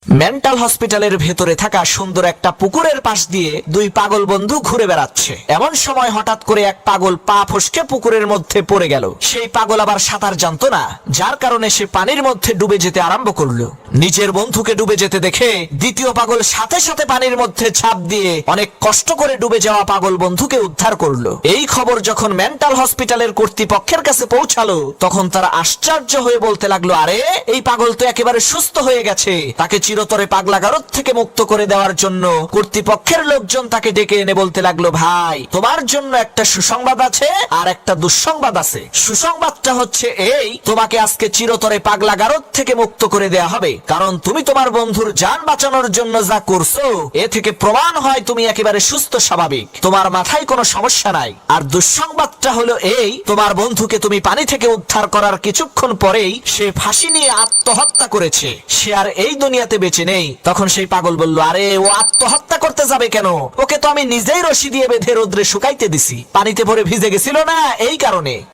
Mental হসপিটালের ভেতরে থাকা সুন্দর একটা পুকুরের পাশ দিয়ে দুই পাগল বন্ধু ঘুরে বেড়াচ্ছে। এমন সময় হঠাৎ করে এক পাগল পা ফসকে পুকুরের মধ্যে পড়ে গেল। সেই পাগল আবার সাঁতার জানতো না, যার কারণে সে পানির মধ্যে ডুবে যেতে আরম্ভ করলো। নিজের বন্ধুকে ডুবে যেতে দেখে দ্বিতীয় পাগল সাথে সাথে পানির মধ্যে ঝাঁপ দিয়ে অনেক কষ্ট করে ডুবে যাওয়া পাগল বন্ধুকে উদ্ধার করলো। এই খবর যখন মেন্টাল হসপিটালের কর্তৃপক্ষের কাছে পৌঁছালো, তখন তারা আশ্চর্য হয়ে বলতে লাগলো, আরে এই পাগল তো একেবারে সুস্থ হয়ে গেছে। তাকে চিরতরে পাগলাগারদ থেকে মুক্ত করে দেওয়ার জন্য কর্তৃপক্ষের লোকজন তাকে ডেকে এনে বলতে লাগলো, ভাই তোমার জন্য একটা সুসংবাদ আছে আর একটা দুঃসংবাদ আছে। সুসংবাদটা হচ্ছে এই, তোমাকে আজকে চিরতরে পাগলাগারদ থেকে মুক্ত করে দেয়া হবে, কারণ তুমি তোমার বন্ধুর জান বাঁচানোর জন্য যা করছো এ থেকে প্রমাণ হয় তুমি একেবারে সুস্থ স্বাভাবিক, তোমার মাথায় কোনো সমস্যা নাই। আর দুঃসংবাদটা হলো এই, তোমার বন্ধুকে তুমি পানি থেকে উদ্ধার করার কিছুক্ষণ পরেই সে ফাঁসি নিয়ে আত্মহত্যা করেছে, সে আর এই দুনিয়াতে বেঁচে নেই। তখন সেই পাগল বলল, আরে ও আত্মহত্যা করতে যাবে কেন? ওকে তো আমি নিজেই রশি দিয়ে বেঁধে রোদ্রে শুকাইতে দিছি, পানিতে ভরে ভিজে গেছিল না, এই কারণে।